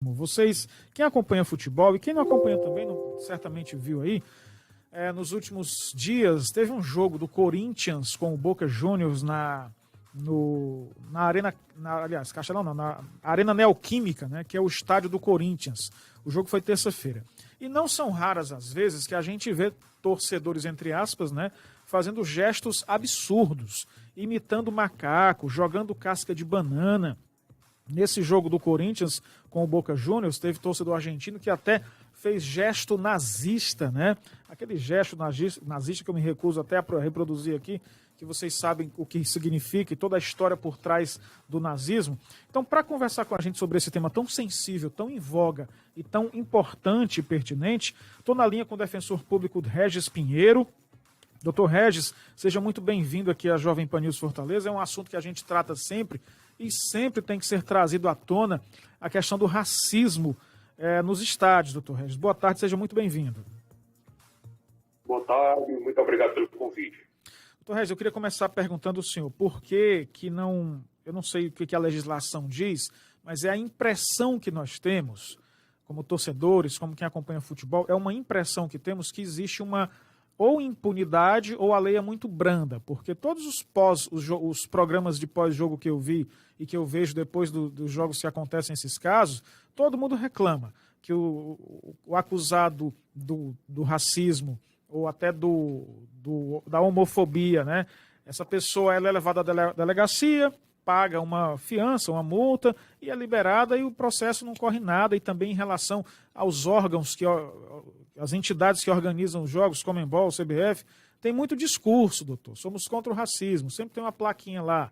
Vocês, quem acompanha futebol e quem não acompanha também, certamente viu aí, nos últimos dias teve um jogo do Corinthians com o Boca Juniors na Arena, aliás, Castelão não, na Arena Neoquímica, né, que é o estádio do Corinthians. O jogo foi terça-feira. E não são raras as vezes que a gente vê torcedores, entre aspas, né, fazendo gestos absurdos, imitando macaco, jogando casca de banana. Nesse jogo do Corinthians com o Boca Juniors, teve torcedor argentino que até fez gesto nazista, né? Aquele gesto nazista que eu me recuso até a reproduzir aqui, que vocês sabem o que significa e toda a história por trás do nazismo. Então, para conversar com a gente sobre esse tema tão sensível, tão em voga e tão importante e pertinente, estou na linha com o defensor público Regis Pinheiro. Doutor Regis, seja muito bem-vindo aqui à Jovem Pan News Fortaleza. É um assunto que a gente trata sempre e sempre tem que ser trazido à tona a questão do racismo nos estádios, doutor Regis. Boa tarde, seja muito bem-vindo. Boa tarde, muito obrigado pelo convite. Doutor Regis, eu queria começar perguntando ao senhor por que não, eu não sei o que a legislação diz, mas é a impressão que nós temos, como torcedores, como quem acompanha futebol, é uma impressão que temos que existe uma ou impunidade ou a lei é muito branda, porque todos os programas de pós-jogo que eu vi e que eu vejo depois dos jogos que acontecem esses casos, todo mundo reclama que o acusado do racismo ou até da homofobia, né? Essa pessoa ela é levada à delegacia, paga uma fiança, uma multa e é liberada e o processo não corre nada. E também em relação aos órgãos, as entidades que organizam os jogos, Conmebol, CBF, tem muito discurso, doutor. Somos contra o racismo, sempre tem uma plaquinha lá.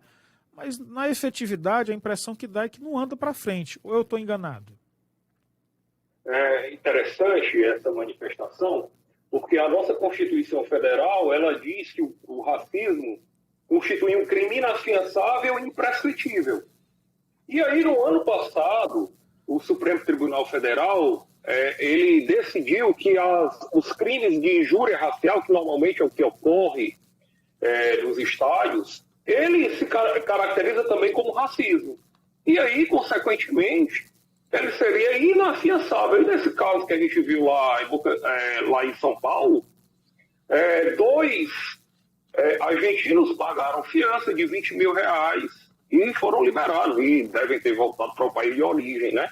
Mas na efetividade a impressão que dá é que não anda para frente. Ou eu estou enganado? É interessante essa manifestação, porque a nossa Constituição Federal, ela diz que o racismo constitui um crime inafiançável e imprescritível. E aí, no ano passado, o Supremo Tribunal Federal, ele decidiu que os crimes de injúria racial, que normalmente é o que ocorre nos estádios, ele se caracteriza também como racismo. E aí, consequentemente, ele seria inafiançável. E nesse caso que a gente viu lá em São Paulo, dois argentinos pagaram fiança de R$20 mil e foram liberados e devem ter voltado para o país de origem, né?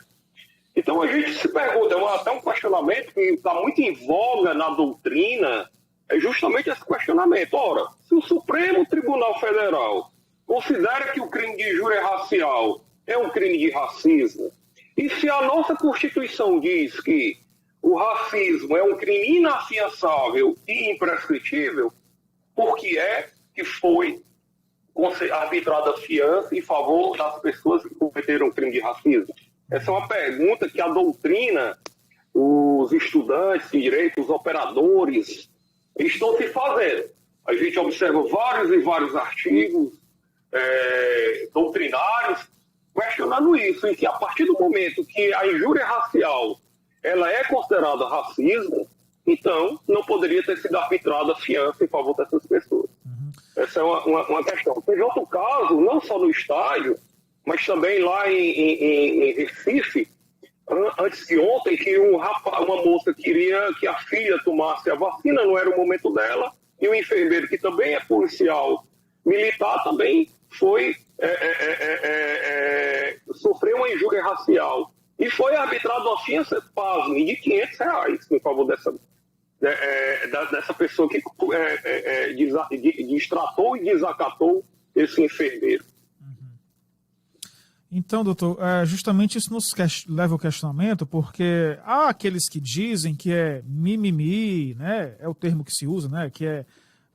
Então a gente se pergunta, até um questionamento que está muito em voga na doutrina, é justamente esse questionamento. Ora, se o Supremo Tribunal Federal considera que o crime de injúria racial é um crime de racismo, e se a nossa Constituição diz que o racismo é um crime inafiançável e imprescritível, por que é que foi arbitrada a fiança em favor das pessoas que cometeram crime de racismo? Essa é uma pergunta que a doutrina, os estudantes de direito, os operadores, estão se fazendo. A gente observa vários e vários artigos doutrinários questionando isso, e que a partir do momento que a injúria racial ela é considerada racismo, então não poderia ter sido arbitrada a fiança em favor dessas pessoas. Essa é uma questão. Teve outro caso, não só no estádio, mas também lá em Recife, antes de ontem, que uma moça queria que a filha tomasse a vacina, não era o momento dela, e o enfermeiro, que também é policial militar, também sofreu uma injúria racial. E foi arbitrado uma fiança, pasme, de R$500 em favor dessa pessoa que destratou e desacatou esse enfermeiro. Então, doutor, justamente isso nos leva ao questionamento, porque há aqueles que dizem que é mimimi, né? É o termo que se usa, né? Que é,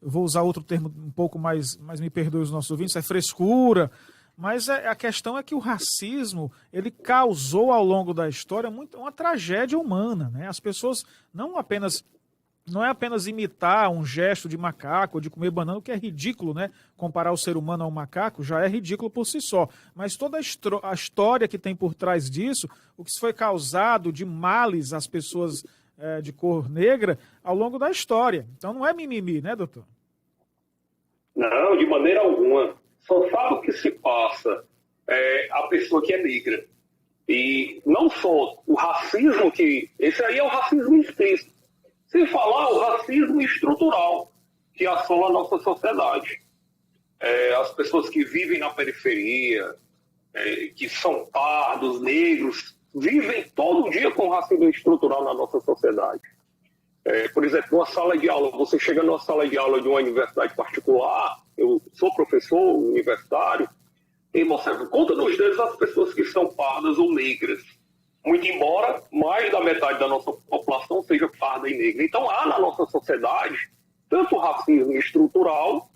eu vou usar outro termo um pouco mais, mas me perdoe os nossos ouvintes, é frescura. Mas a questão é que o racismo, ele causou ao longo da história uma tragédia humana, né? As pessoas não é apenas imitar um gesto de macaco ou de comer banana, que é ridículo, né? Comparar o ser humano ao macaco já é ridículo por si só. Mas toda a história que tem por trás disso, o que foi causado de males às pessoas de cor negra ao longo da história. Então não é mimimi, né, doutor? Não, de maneira alguma. Só sabe o que se passa a pessoa que é negra. E não só o racismo, que esse aí é o racismo explícito, sem falar o racismo estrutural que assola a nossa sociedade. As pessoas que vivem na periferia, que são pardos, negros, vivem todo dia com racismo estrutural na nossa sociedade. Por exemplo, numa sala de aula, você chega numa sala de aula de uma universidade particular, eu sou professor universitário, e você conta nos dedos as pessoas que são pardas ou negras. Muito embora mais da metade da nossa população seja parda e negra. Então há na nossa sociedade tanto o racismo estrutural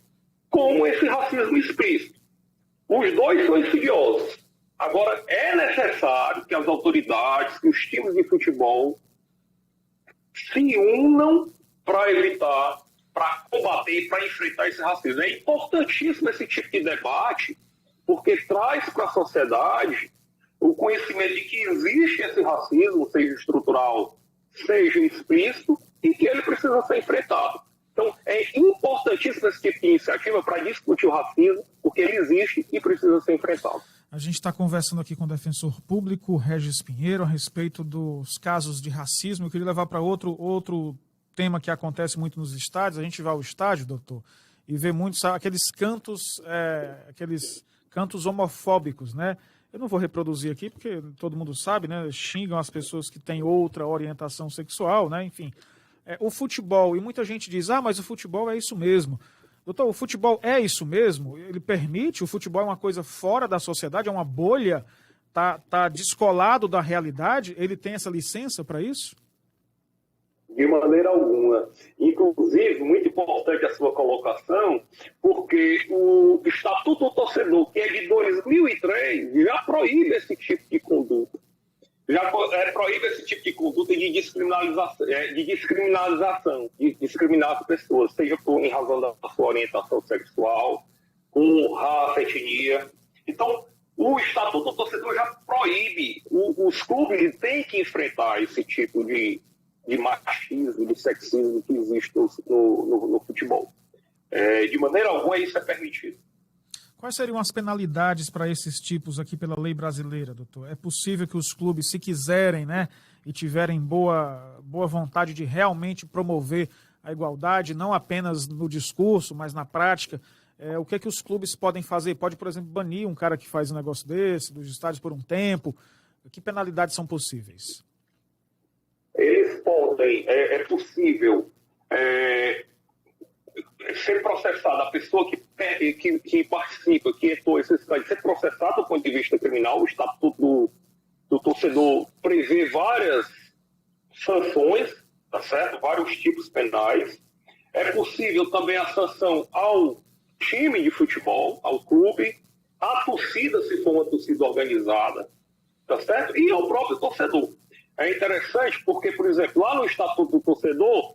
como esse racismo explícito. Os dois são insidiosos. Agora, é necessário que as autoridades, que os times de futebol se unam para evitar, para combater, para enfrentar esse racismo. É importantíssimo esse tipo de debate, porque traz para a sociedade o conhecimento de que existe esse racismo, seja estrutural, seja explícito, e que ele precisa ser enfrentado. Então, é importantíssimo esse tipo de iniciativa para discutir o racismo, porque ele existe e precisa ser enfrentado. A gente está conversando aqui com o defensor público, Régis Pinheiro, a respeito dos casos de racismo. Eu queria levar para outro tema que acontece muito nos estádios. A gente vai ao estádio, doutor, e vê muitos aqueles cantos homofóbicos, né? Eu não vou reproduzir aqui, porque todo mundo sabe, né? Xingam as pessoas que têm outra orientação sexual, né? Enfim, o futebol, e muita gente diz, mas o futebol é isso mesmo. Doutor, o futebol é isso mesmo? Ele permite? O futebol é uma coisa fora da sociedade? É uma bolha? Tá descolado da realidade? Ele tem essa licença para isso? De maneira alguma. Inclusive, muito importante a sua colocação, porque o Estatuto do Torcedor, que é de 2003, já proíbe esse tipo de conduta. Já proíbe esse tipo de conduta de discriminar as pessoas, seja em razão da sua orientação sexual, com raça, etnia. Então, o Estatuto do Torcedor já proíbe, os clubes têm que enfrentar esse tipo de machismo, de sexismo que existe no futebol. De maneira alguma isso é permitido. Quais seriam as penalidades para esses tipos aqui pela lei brasileira, doutor? É possível que os clubes, se quiserem, né, e tiverem boa vontade de realmente promover a igualdade, não apenas no discurso, mas na prática, o que é que os clubes podem fazer? Pode, por exemplo, banir um cara que faz um negócio desse dos estádios por um tempo? Que penalidades são possíveis? Eles podem, é possível ser processada, a pessoa que participa, que entrou esse estádio, ser processada do ponto de vista criminal. O Estatuto do Torcedor prevê várias sanções, tá certo? Vários tipos penais. É possível também a sanção ao time de futebol, ao clube, à torcida, se for uma torcida organizada, tá certo? E ao próprio torcedor. É interessante porque, por exemplo, lá no Estatuto do Torcedor,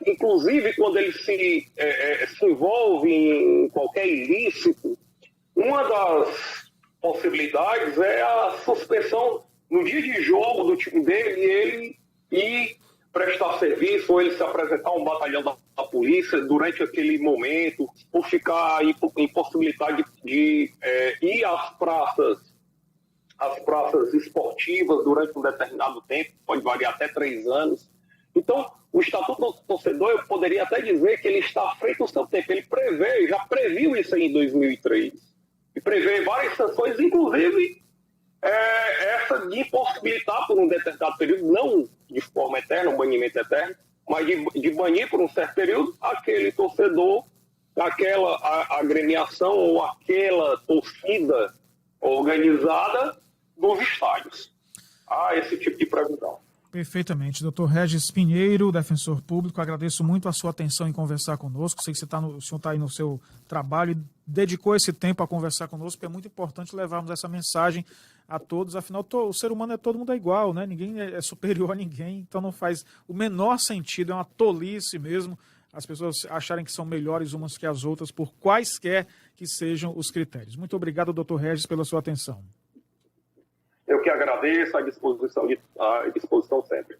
inclusive quando ele se envolve em qualquer ilícito, uma das possibilidades é a suspensão no dia de jogo do time dele, e ele ir prestar serviço, ou ele se apresentar a um batalhão da polícia durante aquele momento, ou ficar impossibilitado de ir às praças esportivas durante um determinado tempo, pode variar até 3 anos. Então, o Estatuto do Torcedor, eu poderia até dizer que ele está à frente do seu tempo. Ele já previu isso aí em 2003. E prevê várias sanções, inclusive essa de impossibilitar por um determinado período, não de forma eterna, um banimento eterno, mas de banir por um certo período aquele torcedor, aquela agremiação ou aquela torcida organizada dos estádios. Há esse tipo de previsão. Perfeitamente. Doutor Régis Pinheiro, defensor público, agradeço muito a sua atenção em conversar conosco. Sei que o senhor está aí no seu trabalho e dedicou esse tempo a conversar conosco, porque é muito importante levarmos essa mensagem a todos. Afinal, o ser humano todo mundo é igual, né? Ninguém é superior a ninguém, então não faz o menor sentido, é uma tolice mesmo as pessoas acharem que são melhores umas que as outras, por quaisquer que sejam os critérios. Muito obrigado, doutor Régis, pela sua atenção. Eu que agradeço, à disposição sempre.